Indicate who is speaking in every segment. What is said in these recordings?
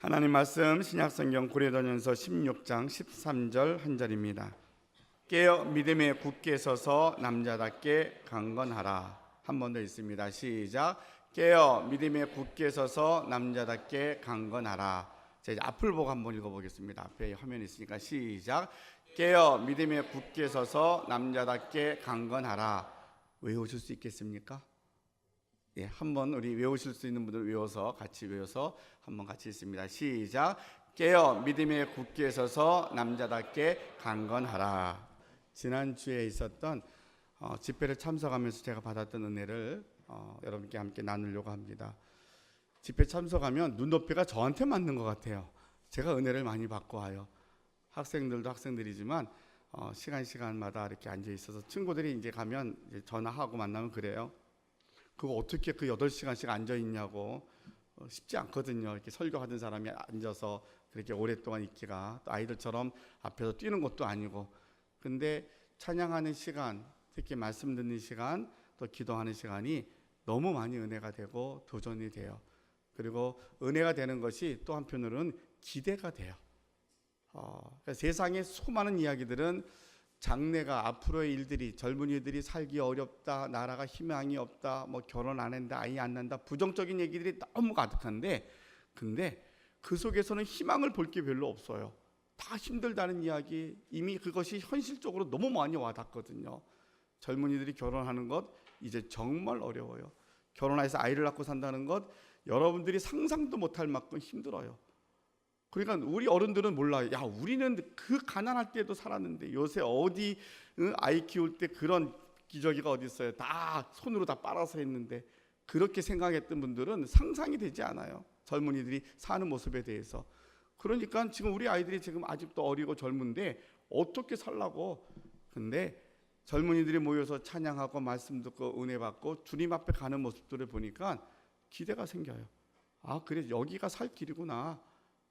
Speaker 1: 하나님 말씀 신약성경 고린도전서 16장 13절 한 절입니다. 깨어 믿음에 굳게 서서 남자답게 강건하라. 한 번 더 있습니다. 시작. 깨어 믿음에 굳게 서서 남자답게 강건하라. 자, 이제 앞을 보고 한번 읽어보겠습니다. 앞에 화면이 있으니까 시작. 깨어 믿음에 굳게 서서 남자답게 강건하라. 외우실 수 있겠습니까? 예, 한번 우리 외우실 수 있는 분들 외워서 같이 외워서 한번 같이 읽습니다. 시작. 깨어 믿음에 굳게 서서 남자답게 강건하라. 지난주에 있었던 집회를 참석하면서 제가 받았던 은혜를 여러분께 함께 나누려고 합니다. 집회 참석하면 눈높이가 저한테 맞는 것 같아요. 제가 은혜를 많이 받고 와요. 학생들도 학생들이지만 시간마다 이렇게 앉아 있어서 친구들이 이제 가면 이제 전화하고 만나면 그래요. 그거 어떻게 그 8시간씩 앉아 있냐고. 쉽지 않거든요. 이렇게 설교하던 사람이 앉아서 그렇게 오랫동안 있기가, 또 아이들처럼 앞에서 뛰는 것도 아니고. 근데 찬양하는 시간, 특히 말씀 듣는 시간, 또 기도하는 시간이 너무 많이 은혜가 되고 도전이 돼요. 그리고 은혜가 되는 것이 또 한편으로는 기대가 돼요. 그러니까 세상의 수많은 이야기들은 장래가, 앞으로의 일들이, 젊은이들이 살기 어렵다, 나라가 희망이 없다, 뭐 결혼 안 한다, 아이 안 난다, 부정적인 얘기들이 너무 가득한데, 근데 그 속에서는 희망을 볼 게 별로 없어요. 다 힘들다는 이야기, 이미 그것이 현실적으로 너무 많이 와닿거든요. 젊은이들이 결혼하는 것 이제 정말 어려워요. 결혼해서 아이를 낳고 산다는 것 여러분들이 상상도 못할 만큼 힘들어요. 그러니까 우리 어른들은 몰라요. 야, 우리는 그 가난할 때도 살았는데 요새 어디 아이 키울 때 그런 기저귀가 어디 있어요. 다 손으로 다 빨아서 했는데, 그렇게 생각했던 분들은 상상이 되지 않아요. 젊은이들이 사는 모습에 대해서. 그러니까 지금 우리 아이들이 지금 아직도 어리고 젊은데 어떻게 살라고. 근데 젊은이들이 모여서 찬양하고 말씀 듣고 은혜 받고 주님 앞에 가는 모습들을 보니까 기대가 생겨요. 아, 그래, 여기가 살 길이구나.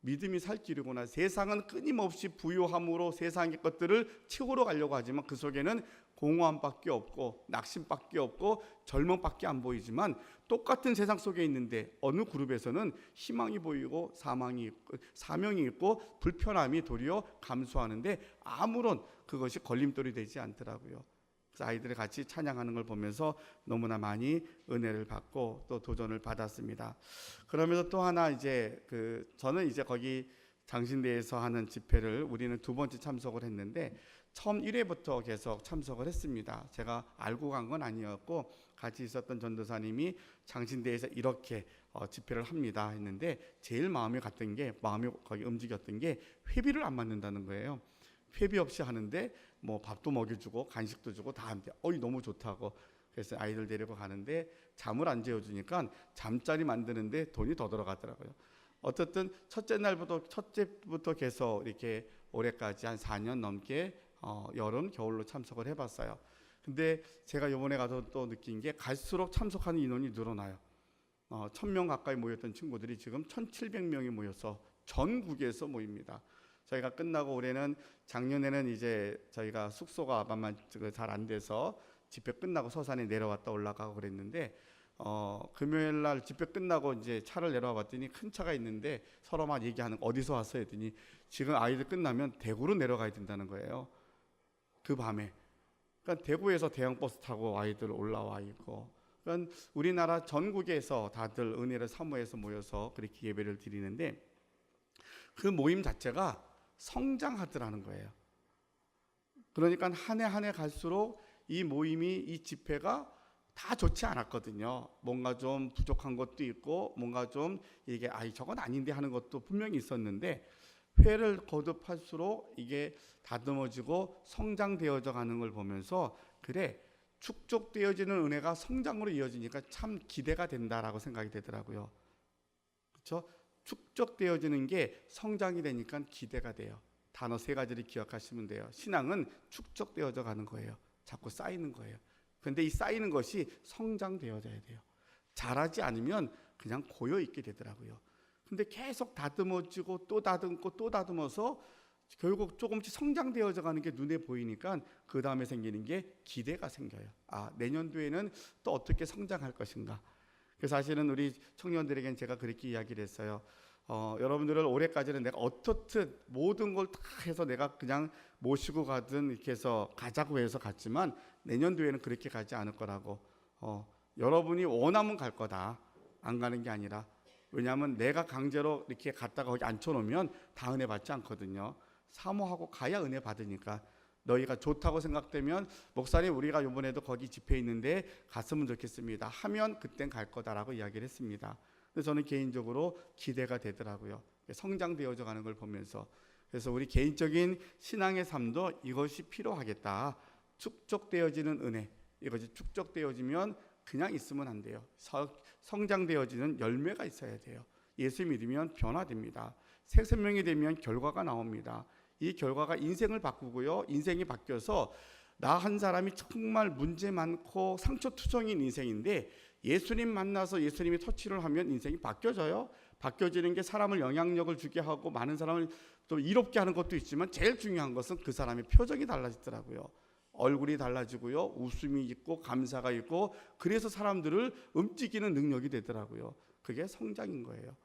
Speaker 1: 믿음이 살 길이구나. 세상은 끊임없이 부유함으로 세상의 것들을 채우러 가려고 하지만 그 속에는 공허함밖에 없고 낙심밖에 없고 절망밖에 안 보이지만, 똑같은 세상 속에 있는데 어느 그룹에서는 희망이 보이고 사명이 있고 불편함이 도리어 감소하는데 아무런 그것이 걸림돌이 되지 않더라고요. 그래서 아이들이 같이 찬양하는 걸 보면서 너무나 많이 은혜를 받고 또 도전을 받았습니다. 그러면서 또 하나 저는 이제 거기 장신대에서 하는 집회를 우리는 2번째 참석을 했는데, 처음 1회부터 계속 참석을 했습니다. 제가 알고 간 건 아니었고 같이 있었던 전도사님이 장신대에서 이렇게 집회를 합니다 했는데, 제일 마음이 거기 움직였던 게 회비를 안 받는다는 거예요. 회비 없이 하는데 뭐 밥도 먹여주고 간식도 주고 다 하는데 너무 좋다고. 그래서 아이들 데리고 가는데 잠을 안 재워주니까 잠자리 만드는데 돈이 더 들어가더라고요. 어쨌든 첫째부터 계속 이렇게 올해까지 한 4년 넘게 여름 겨울로 참석을 해봤어요. 근데 제가 이번에 가서 또 느낀 게 갈수록 참석하는 인원이 늘어나요. 1000명 가까이 모였던 친구들이 지금 1700명이 모여서 전국에서 모입니다. 저희가 끝나고 올해는, 작년에는 이제 저희가 숙소가 아마 잘 안 돼서 집회 끝나고 서산에 내려왔다 올라가고 그랬는데, 금요일 날 집회 끝나고 이제 차를 내려와 봤더니 큰 차가 있는데 서로 막 얘기하는, 어디서 왔어요 했더니 지금 아이들 끝나면 대구로 내려가야 된다는 거예요. 그 밤에. 그러니까 대구에서 대형버스 타고 아이들 올라와 있고, 그러니까 우리나라 전국에서 다들 은혜를 사모해서 모여서 그렇게 예배를 드리는데, 그 모임 자체가 성장하더라는 거예요. 그러니까 한 해 갈수록 이 모임이, 이 집회가 다 좋지 않았거든요. 뭔가 좀 부족한 것도 있고, 뭔가 좀 이게 저건 아닌데 하는 것도 분명히 있었는데, 회를 거듭할수록 이게 다듬어지고 성장되어져 가는 걸 보면서, 그래, 축적되어지는 은혜가 성장으로 이어지니까 참 기대가 된다라고 생각이 되더라고요. 그렇죠? 축적되어지는 게 성장이 되니까 기대가 돼요. 단어 3가지를 기억하시면 돼요. 신앙은 축적되어져 가는 거예요. 자꾸 쌓이는 거예요. 그런데 이 쌓이는 것이 성장되어져야 돼요. 잘하지 않으면 그냥 고여있게 되더라고요. 근데 계속 다듬어지고 또 다듬고 또 다듬어서 결국 조금씩 성장되어져 가는 게 눈에 보이니까 그 다음에 생기는 게 기대가 생겨요. 내년도에는 또 어떻게 성장할 것인가. 그래서 사실은 우리 청년들에게는 제가 그렇게 이야기를 했어요. 여러분들을 올해까지는 내가 어떻든 모든 걸 다 해서 내가 그냥 모시고 가든 이렇게 해서 가자고 해서 갔지만 내년도에는 그렇게 가지 않을 거라고. 여러분이 원하면 갈 거다. 안 가는 게 아니라. 왜냐하면 내가 강제로 이렇게 갔다가 거기 앉혀놓으면 다 은혜 받지 않거든요. 사모하고 가야 은혜 받으니까. 너희가 좋다고 생각되면 목사님 우리가 이번에도 거기 집회 있는데 갔으면 좋겠습니다 하면 그땐 갈 거다라고 이야기를 했습니다. 그래서 저는 개인적으로 기대가 되더라고요. 성장되어져 가는 걸 보면서. 그래서 우리 개인적인 신앙의 삶도 이것이 필요하겠다. 축적되어지는 은혜, 이것이 축적되어지면 그냥 있으면 안 돼요. 성장되어지는 열매가 있어야 돼요. 예수 믿으면 변화됩니다. 새 생명이 되면 결과가 나옵니다. 이 결과가 인생을 바꾸고요. 인생이 바뀌어서 나 한 사람이 정말 문제 많고 상처투성인 인생인데 예수님 만나서 예수님이 터치를 하면 인생이 바뀌어져요. 바뀌어지는 게 사람을 영향력을 주게 하고 많은 사람을 또 이롭게 하는 것도 있지만 제일 중요한 것은 그 사람의 표정이 달라지더라고요. 얼굴이 달라지고요. 웃음이 있고 감사가 있고 그래서 사람들을 움직이는 능력이 되더라고요. 그게 성장인 거예요.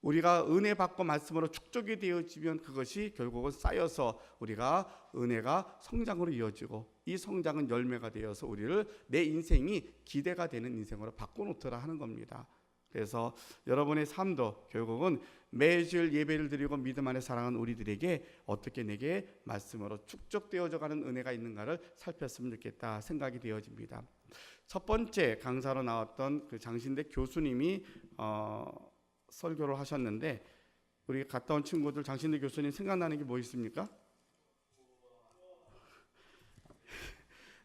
Speaker 1: 우리가 은혜 받고 말씀으로 축적이 되어지면 그것이 결국은 쌓여서 우리가 은혜가 성장으로 이어지고 이 성장은 열매가 되어서 우리를 내 인생이 기대가 되는 인생으로 바꿔놓더라 하는 겁니다. 그래서 여러분의 삶도 결국은 매주일 예배를 드리고 믿음 안에 사랑하는 우리들에게 어떻게 내게 말씀으로 축적되어져 가는 은혜가 있는가를 살폈으면 좋겠다 생각이 되어집니다. 첫 번째 강사로 나왔던 그 장신대 교수님이 설교를 하셨는데 우리 갔다 온 친구들 장신대 교수님 생각나는 게 뭐 있습니까?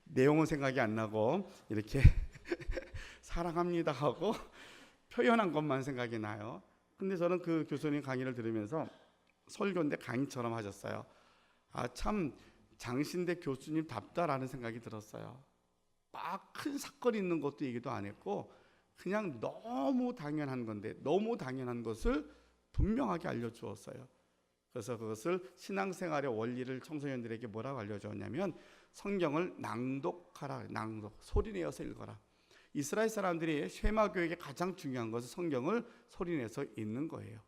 Speaker 1: 내용은 생각이 안 나고 이렇게 사랑합니다 하고 표현한 것만 생각이 나요. 근데 저는 그 교수님 강의를 들으면서 설교인데 강의처럼 하셨어요. 참 장신대 교수님답다라는 생각이 들었어요. 막 큰 사건이 있는 것도 얘기도 안 했고 그냥 너무 당연한 건데 너무 당연한 것을 분명하게 알려주었어요. 그래서 그것을 신앙생활의 원리를 청소년들에게 뭐라고 알려주었냐면 성경을 낭독하라. 낭독, 소리내어서 읽어라. 이스라엘 사람들이 쉐마교에게 가장 중요한 것은 성경을 소리내서 읽는 거예요.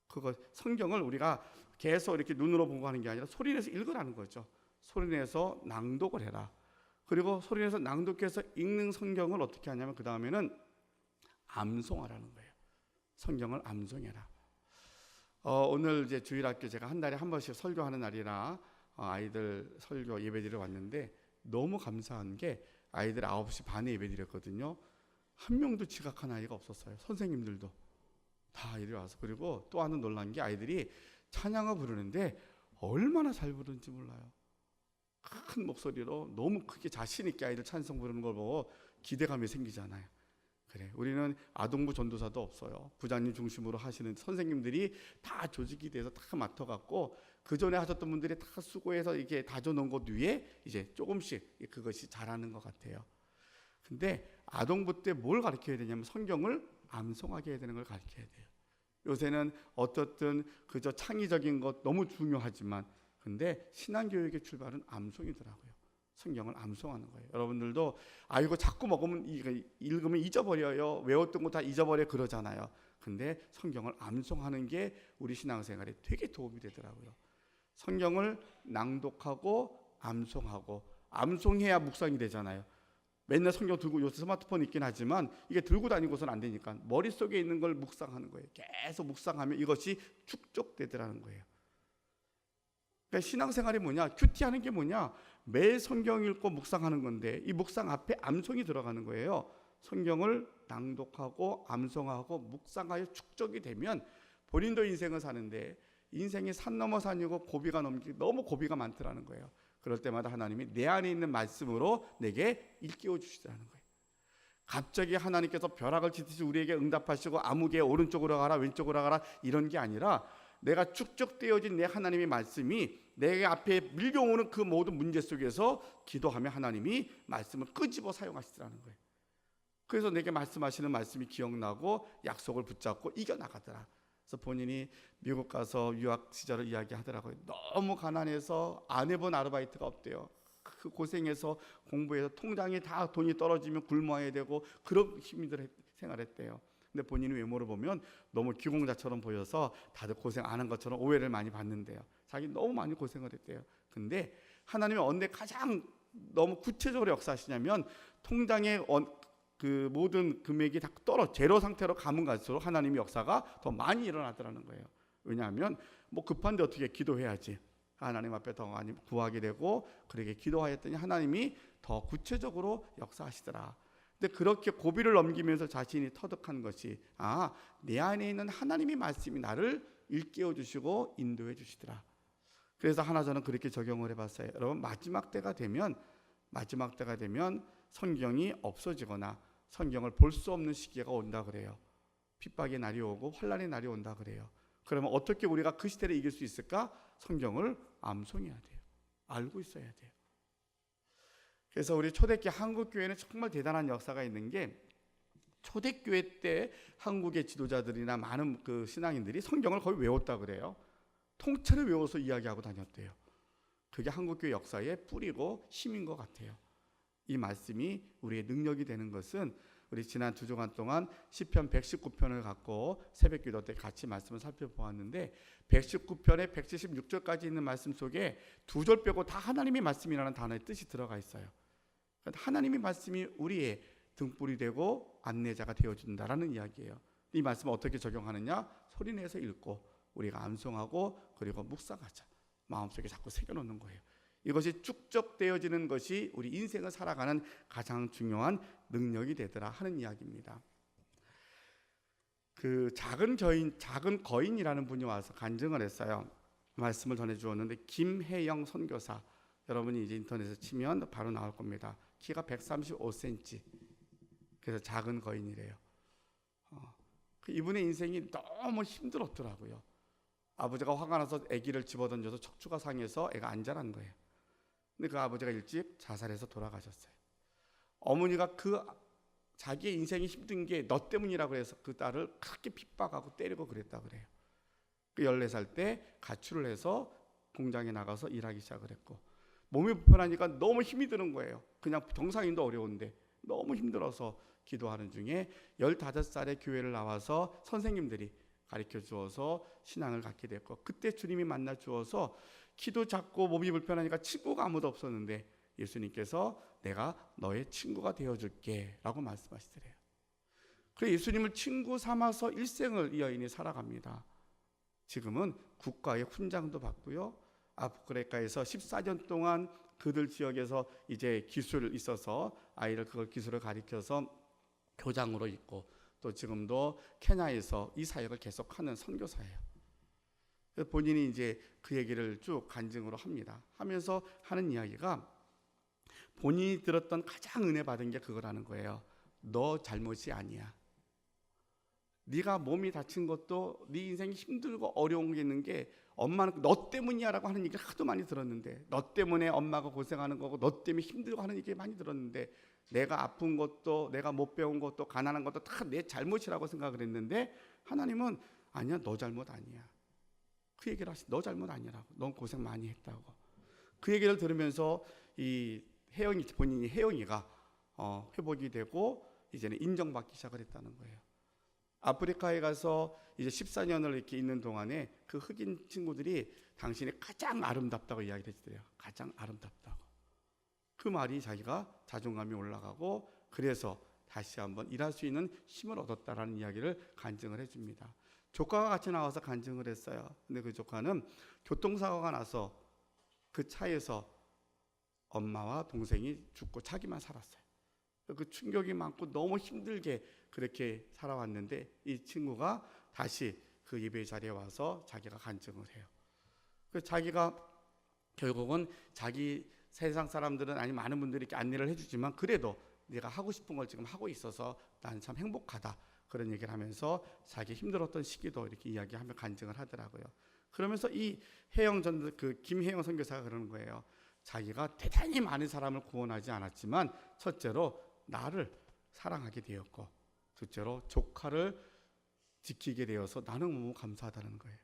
Speaker 1: 그거 성경을 우리가 계속 이렇게 눈으로 보고 하는 게 아니라 소리내서 읽으라는 거죠. 소리내서 낭독을 해라. 그리고 소리내서 낭독해서 읽는 성경을 어떻게 하냐면 그 다음에는 암송하라는 거예요. 성경을 암송해라. 오늘 이제 주일학교 제가 한 달에 한 번씩 설교하는 날이라 아이들 설교 예배드리러 왔는데 너무 감사한 게 아이들 9시 반에 예배드렸거든요. 한 명도 지각한 아이가 없었어요. 선생님들도 다 이리 와서. 그리고 또 하나 놀란 게 아이들이 찬양을 부르는데 얼마나 잘 부르는지 몰라요. 큰 목소리로 너무 크게 자신 있게 아이들 찬송 부르는 걸 보고 기대감이 생기잖아요. 그래, 우리는 아동부 전도사도 없어요. 부장님 중심으로 하시는 선생님들이 다 조직이 돼서 다 맡아갖고 그 전에 하셨던 분들이 다 수고해서 이렇게 다져놓은 것 위에 이제 조금씩 그것이 자라는 것 같아요. 근데 아동부 때 뭘 가르쳐야 되냐면 성경을 암송하게 해야 되는 걸 가르쳐야 돼요. 요새는 어떻든 그저 창의적인 것 너무 중요하지만 근데 신앙교육의 출발은 암송이더라고요. 성경을 암송하는 거예요. 여러분들도 이거 자꾸 먹으면 읽으면 잊어버려요. 외웠던 거 다 잊어버려 그러잖아요. 근데 성경을 암송하는 게 우리 신앙생활에 되게 도움이 되더라고요. 성경을 낭독하고 암송하고 암송해야 묵상이 되잖아요. 맨날 성경 들고 요새 스마트폰 있긴 하지만 이게 들고 다니고서는 안 되니까 머릿속에 있는 걸 묵상하는 거예요. 계속 묵상하면 이것이 축적되더라는 거예요. 그러니까 신앙생활이 뭐냐? 큐티하는 게 뭐냐? 매일 성경 읽고 묵상하는 건데 이 묵상 앞에 암송이 들어가는 거예요. 성경을 낭독하고 암송하고 묵상하여 축적이 되면 본인도 인생을 사는데 인생이 산 넘어 산이고 고비가 넘기 너무 고비가 많더라는 거예요. 그럴 때마다 하나님이 내 안에 있는 말씀으로 내게 일깨워 주시더라는 거예요. 갑자기 하나님께서 벼락을 치듯이 우리에게 응답하시고 아무개 오른쪽으로 가라 왼쪽으로 가라 이런 게 아니라 내가 축적되어진 내 하나님의 말씀이 내 앞에 밀려오는 그 모든 문제 속에서 기도하며 하나님이 말씀을 끄집어 사용하시더라는 거예요. 그래서 내게 말씀하시는 말씀이 기억나고 약속을 붙잡고 이겨나가더라. 그래서 본인이 미국 가서 유학 시절을 이야기하더라고요. 너무 가난해서 안 해본 아르바이트가 없대요. 그 고생해서 공부해서 통장에 다 돈이 떨어지면 굶어야 되고 그런 힘들어 생활했대요. 근데 본인의 외모를 보면 너무 귀공자처럼 보여서 다들 고생 안 한 것처럼 오해를 많이 받는데요. 자기 너무 많이 고생을 했대요. 근데 하나님이 언제 가장 너무 구체적으로 역사하시냐면 통장에 그 모든 금액이 다 제로 상태로 가면 갈수록 하나님의 역사가 더 많이 일어나더라는 거예요. 왜냐하면 뭐 급한데 어떻게 기도해야지. 하나님 앞에 더 많이 구하게 되고 그렇게 기도하였더니 하나님이 더 구체적으로 역사하시더라. 근데 그렇게 고비를 넘기면서 자신이 터득한 것이 내 안에 있는 하나님의 말씀이 나를 일깨워 주시고 인도해 주시더라. 그래서 하나 저는 그렇게 적용을 해봤어요. 여러분 마지막 때가 되면 성경이 없어지거나 성경을 볼 수 없는 시기가 온다 그래요. 핍박의 날이 오고 환난의 날이 온다 그래요. 그러면 어떻게 우리가 그 시대를 이길 수 있을까? 성경을 암송해야 돼요. 알고 있어야 돼요. 그래서 우리 초대교회 한국교회는 정말 대단한 역사가 있는 게 초대교회 때 한국의 지도자들이나 많은 그 신앙인들이 성경을 거의 외웠다 그래요. 통째로 외워서 이야기하고 다녔대요. 그게 한국교회 역사의 뿌리고 힘인 것 같아요. 이 말씀이 우리의 능력이 되는 것은 우리 지난 2주간 동안 시편 119편을 갖고 새벽기도 때 같이 말씀을 살펴보았는데 119편의 176절까지 있는 말씀 속에 2절 빼고 다 하나님의 말씀이라는 단어의 뜻이 들어가 있어요. 하나님의 말씀이 우리의 등불이 되고 안내자가 되어준다라는 이야기예요. 이 말씀을 어떻게 적용하느냐? 소리내서 읽고 우리가 암송하고 그리고 묵상하자. 마음속에 자꾸 새겨놓는 거예요. 이것이 축적되어지는 것이 우리 인생을 살아가는 가장 중요한 능력이 되더라 하는 이야기입니다. 그 작은 거인이라는 분이 와서 간증을 했어요. 말씀을 전해주었는데 김혜영 선교사, 여러분이 이제 인터넷에 치면 바로 나올 겁니다. 키가 135cm. 그래서 작은 거인이래요. 이분의 인생이 너무 힘들었더라고요. 아버지가 화가 나서 아기를 집어던져서 척추가 상해서 애가 안 자란 거예요. 근데 그 아버지가 일찍 자살해서 돌아가셨어요. 어머니가 자기의 인생이 힘든 게 너 때문이라고 해서 그 딸을 그렇게 핍박하고 때리고 그랬다 그래요. 그 14살 때 가출을 해서 공장에 나가서 일하기 시작을 했고 몸이 불편하니까 너무 힘이 드는 거예요. 그냥 정상인도 어려운데 너무 힘들어서 기도하는 중에 15살에 교회를 나와서 선생님들이 가르쳐 주어서 신앙을 갖게 됐고 그때 주님이 만나 주어서 키도 작고 몸이 불편하니까 친구가 아무도 없었는데 예수님께서 내가 너의 친구가 되어줄게 라고 말씀하시더래요. 그래서 예수님을 친구 삼아서 일생을 이 여인이 살아갑니다. 지금은 국가의 훈장도 받고요. 아프리카에서 14년 동안 그들 지역에서 이제 기술이 있어서 아이를 그걸 기술을 가르쳐서 교장으로 있고 또 지금도 케냐에서 이 사역을 계속하는 선교사예요. 본인이 이제 그 얘기를 쭉 간증으로 합니다. 하면서 하는 이야기가 본인이 들었던 가장 은혜 받은 게 그거라는 거예요. 너 잘못이 아니야. 네가 몸이 다친 것도 네 인생이 힘들고 어려운 게 있는 게 엄마는 너 때문이야 라고 하는 얘기를 하도 많이 들었는데 너 때문에 엄마가 고생하는 거고 너 때문에 힘들고 하는 얘기 많이 들었는데 내가 아픈 것도 내가 못 배운 것도 가난한 것도 다 내 잘못이라고 생각을 했는데 하나님은 아니야 너 잘못 아니야. 그 얘기를 하시 너 잘못 아니라고. 넌 고생 많이 했다고. 그 얘기를 들으면서 이 본인이 혜영이가 회복이 되고 이제는 인정받기 시작을 했다는 거예요. 아프리카에 가서 이제 14년을 이렇게 있는 동안에 그 흑인 친구들이 당신이 가장 아름답다고 이야기를 했어요. 가장 아름답다고. 그 말이 자기가 자존감이 올라가고 그래서 다시 한번 일할 수 있는 힘을 얻었다라는 이야기를 간증을 해줍니다. 조카가 같이 나와서 간증을 했어요. 근데 그 조카는 교통사고가 나서 그 차에서 엄마와 동생이 죽고 자기만 살았어요. 그 충격이 많고 너무 힘들게 그렇게 살아왔는데 이 친구가 다시 그 예배 자리에 와서 자기가 간증을 해요. 그 자기가 결국은 자기 세상 사람들은 아니 많은 분들이 이렇게 안내를 해주지만 그래도 내가 하고 싶은 걸 지금 하고 있어서 나는 참 행복하다. 그런 얘기를 하면서 자기 힘들었던 시기도 이렇게 이야기하며 간증을 하더라고요. 그러면서 이 김혜영 선교사가 그러는 거예요. 자기가 대단히 많은 사람을 구원하지 않았지만 첫째로 나를 사랑하게 되었고 둘째로 조카를 지키게 되어서 나는 너무 감사하다는 거예요.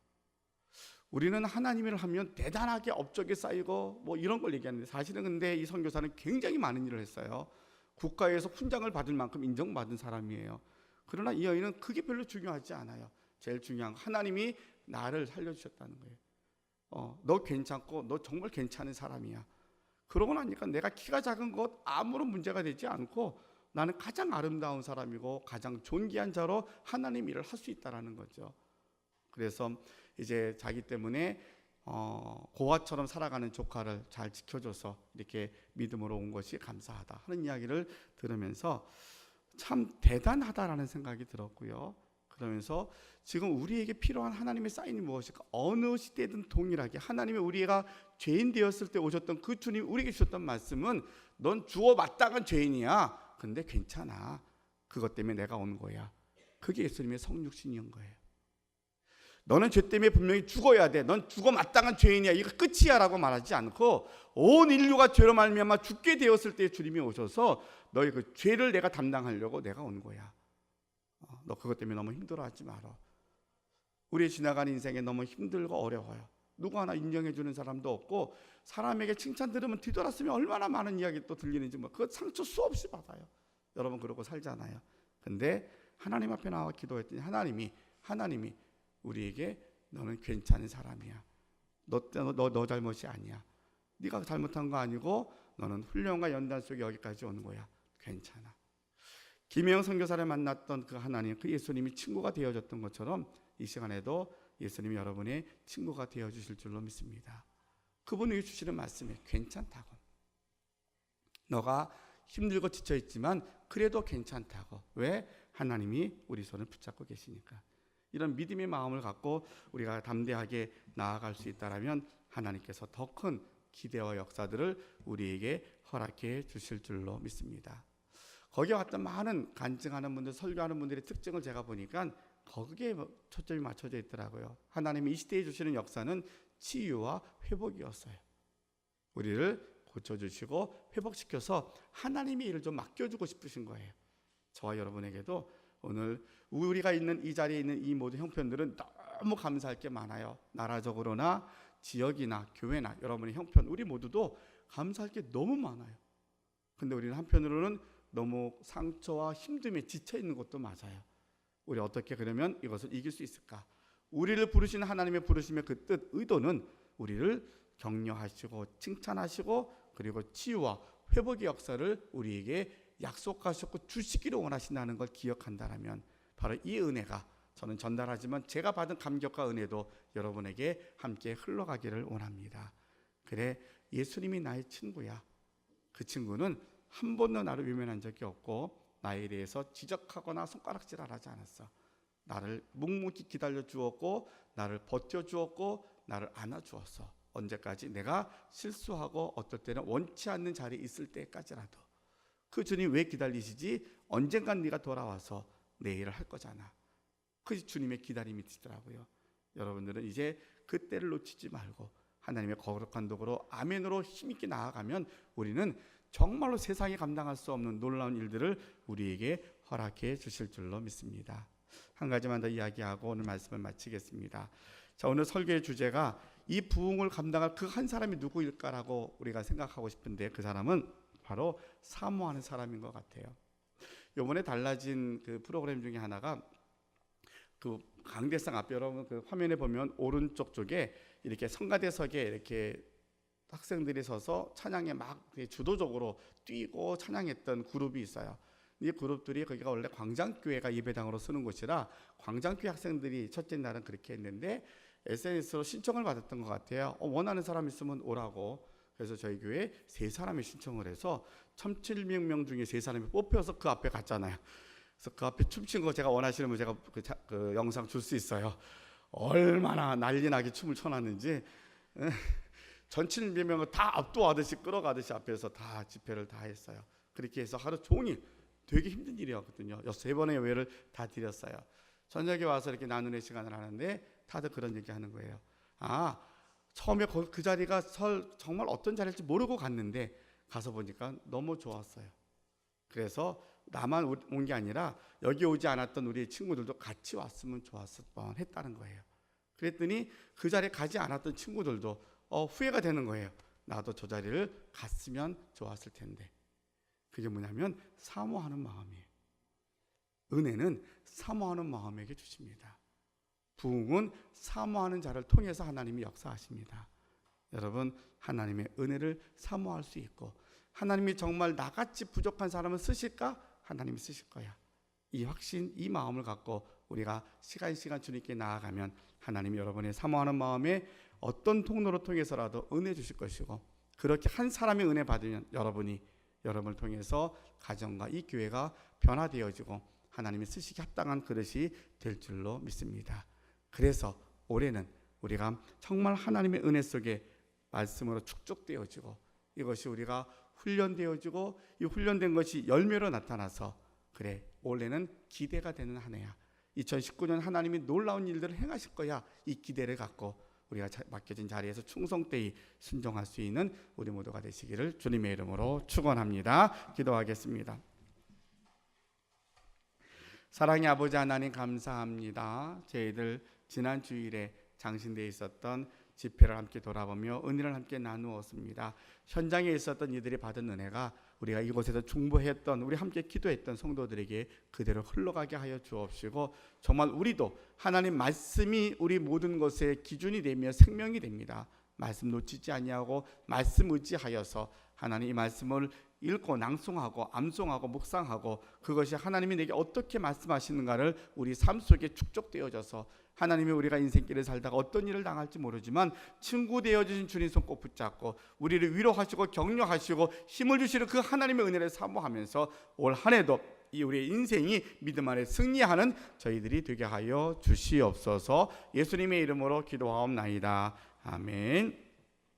Speaker 1: 우리는 하나님을 하면 대단하게 업적이 쌓이고 뭐 이런 걸 얘기하는데 사실은 근데 이 선교사는 굉장히 많은 일을 했어요. 국가에서 훈장을 받을 만큼 인정받은 사람이에요. 그러나 이 여인은 그게 별로 중요하지 않아요. 제일 중요한 건 하나님이 나를 살려주셨다는 거예요. 너 괜찮고 너 정말 괜찮은 사람이야. 그러고 나니까 내가 키가 작은 것 아무런 문제가 되지 않고 나는 가장 아름다운 사람이고 가장 존귀한 자로 하나님 일을 할 수 있다라는 거죠. 그래서 이제 자기 때문에 고아처럼 살아가는 조카를 잘 지켜줘서 이렇게 믿음으로 온 것이 감사하다 하는 이야기를 들으면서 참 대단하다라는 생각이 들었고요. 그러면서 지금 우리에게 필요한 하나님의 사인이 무엇일까? 어느 시대든 동일하게 하나님이 우리가 죄인 되었을 때 오셨던 그 주님이 우리에게 주셨던 말씀은 넌 죽어 마땅한 죄인이야. 근데 괜찮아. 그것 때문에 내가 온 거야. 그게 예수님의 성육신인 거예요. 너는 죄 때문에 분명히 죽어야 돼. 넌 죽어 마땅한 죄인이야. 이거 끝이야 라고 말하지 않고 온 인류가 죄로 말미암아 죽게 되었을 때 주님이 오셔서 너의 그 죄를 내가 담당하려고 내가 온 거야. 너 그것 때문에 너무 힘들어하지 마라. 우리의 지나가는 인생에 너무 힘들고 어려워요. 누구 하나 인정해 주는 사람도 없고 사람에게 칭찬 들으면 뒤돌았으면 얼마나 많은 이야기 또 들리는지 그거 상처 수없이 받아요. 여러분 그러고 살잖아요. 근데 하나님 앞에 나와 기도했더니 하나님이 우리에게 너는 괜찮은 사람이야. 너 잘못이 아니야. 네가 잘못한 거 아니고 너는 훈련과 연단 속에 여기까지 오는 거야. 괜찮아. 김혜영 선교사를 만났던 그 하나님, 그 예수님이 친구가 되어졌던 것처럼 이 시간에도 예수님이 여러분의 친구가 되어주실 줄로 믿습니다. 그분이 주시는 말씀이 괜찮다고. 너가 힘들고 지쳐있지만 그래도 괜찮다고. 왜? 하나님이 우리 손을 붙잡고 계시니까. 이런 믿음의 마음을 갖고 우리가 담대하게 나아갈 수 있다면 하나님께서 더 큰 기대와 역사들을 우리에게 허락해 주실 줄로 믿습니다. 거기에 왔던 많은 간증하는 분들, 설교하는 분들의 특징을 제가 보니까 거기에 초점이 맞춰져 있더라고요. 하나님이 이 시대에 주시는 역사는 치유와 회복이었어요. 우리를 고쳐주시고 회복시켜서 하나님의 일을 좀 맡겨주고 싶으신 거예요. 저와 여러분에게도 오늘 우리가 있는 이 자리에 있는 이 모든 형편들은 너무 감사할 게 많아요. 나라적으로나 지역이나 교회나 여러분의 형편, 우리 모두도 감사할 게 너무 많아요. 근데 우리는 한편으로는 너무 상처와 힘듦에 지쳐 있는 것도 맞아요. 우리 어떻게 그러면 이것을 이길 수 있을까? 우리를 부르시는 하나님의 부르심의 그 뜻, 의도는 우리를 격려하시고 칭찬하시고 그리고 치유와 회복의 역사를 우리에게 약속하셨고 주시기를 원하신다는 걸 기억한다면 바로 이 은혜가 저는 전달하지만 제가 받은 감격과 은혜도 여러분에게 함께 흘러가기를 원합니다. 그래, 예수님이 나의 친구야. 그 친구는 한 번도 나를 외면한 적이 없고 나에 대해서 지적하거나 손가락질하지 않았어. 나를 묵묵히 기다려 주었고 나를 버텨 주었고 나를 안아 주었어. 언제까지? 내가 실수하고 어떨 때는 원치 않는 자리에 있을 때까지라도. 그 주님 왜 기다리시지? 언젠간 네가 돌아와서 내 일을 할 거잖아. 그 주님의 기다림이 있더라고요. 여러분들은 이제 그 때를 놓치지 말고 하나님의 거룩한 도구로 아멘으로 힘있게 나아가면 우리는 정말로 세상이 감당할 수 없는 놀라운 일들을 우리에게 허락해 주실 줄로 믿습니다. 한 가지만 더 이야기하고 오늘 말씀을 마치겠습니다. 자, 오늘 설교의 주제가 이 부흥을 감당할 그 한 사람이 누구일까라고 우리가 생각하고 싶은데 그 사람은 바로 사모하는 사람인 것 같아요. 이번에 달라진 그 프로그램 중에 하나가 그 강대상 앞에 여러분 그 화면에 보면 오른쪽 쪽에 이렇게 성가대석에 이렇게 학생들이 서서 찬양에 막 주도적으로 뛰고 찬양했던 그룹이 있어요. 이 그룹들이 거기가 원래 광장교회가 예배당으로 쓰는 곳이라 광장교회 학생들이 첫째 날은 그렇게 했는데 SNS로 신청을 받았던 것 같아요. 원하는 사람 있으면 오라고. 그래서 저희 교회에 3사람이 신청을 해서 1,700명 중에 3사람이 뽑혀서 그 앞에 갔잖아요. 그래서 그 앞에 춤춘 거 제가 원하시는 분 제가 그 영상 줄 수 있어요. 얼마나 난리나게 춤을 춰놨는지 1,700명을 다 압도하듯이 끌어가듯이 앞에서 다 집회를 다 했어요. 그렇게 해서 하루 종일 되게 힘든 일이었거든요. 3번의 예배를 다 드렸어요. 저녁에 와서 이렇게 나누는 시간을 하는데 다들 그런 얘기 하는 거예요. 처음에 그 자리가 정말 어떤 자리일지 모르고 갔는데 가서 보니까 너무 좋았어요. 그래서 나만 온 게 아니라 여기 오지 않았던 우리 친구들도 같이 왔으면 좋았을 뻔했다는 거예요. 그랬더니 그 자리에 가지 않았던 친구들도 후회가 되는 거예요. 나도 저 자리를 갔으면 좋았을 텐데. 그게 뭐냐면 사모하는 마음이에요. 은혜는 사모하는 마음에게 주십니다. 부흥은 사모하는 자를 통해서 하나님이 역사하십니다. 여러분, 하나님의 은혜를 사모할 수 있고 하나님이 정말 나같이 부족한 사람을 쓰실까? 하나님이 쓰실 거야. 이 확신, 이 마음을 갖고 우리가 시간 주님께 나아가면 하나님이 여러분의 사모하는 마음에 어떤 통로로 통해서라도 은혜 주실 것이고, 그렇게 한 사람이 은혜 받으면 여러분을 통해서 가정과 이 교회가 변화되어지고 하나님이 쓰시기 합당한 그릇이 될 줄로 믿습니다. 그래서 올해는 우리가 정말 하나님의 은혜 속에 말씀으로 축적되어지고 이것이 우리가 훈련되어지고 이 훈련된 것이 열매로 나타나서 그래, 올해는 기대가 되는 한 해야. 2019년 하나님이 놀라운 일들을 행하실 거야. 이 기대를 갖고 우리가 맡겨진 자리에서 충성되이 순종할 수 있는 우리 모두가 되시기를 주님의 이름으로 축원합니다. 기도하겠습니다. 사랑의 아버지 하나님, 감사합니다. 저희들 지난 주일에 장신대에 있었던 집회를 함께 돌아보며 은혜를 함께 나누었습니다. 현장에 있었던 이들이 받은 은혜가 우리가 이곳에서 중보했던, 우리 함께 기도했던 성도들에게 그대로 흘러가게 하여 주옵시고, 정말 우리도 하나님 말씀이 우리 모든 것의 기준이 되며 생명이 됩니다. 말씀 놓치지 아니하고 말씀 의지하여서 하나님 이 말씀을 읽고 낭송하고 암송하고 묵상하고 그것이 하나님이 내게 어떻게 말씀하시는가를 우리 삶 속에 축적되어져서 하나님이 우리가 인생길을 살다가 어떤 일을 당할지 모르지만 친구 되어주신 주님 손 꼭 붙잡고 우리를 위로하시고 격려하시고 힘을 주시는 그 하나님의 은혜를 사모하면서 올 한 해도 이 우리의 인생이 믿음 안에 승리하는 저희들이 되게 하여 주시옵소서. 예수님의 이름으로 기도하옵나이다. 아멘.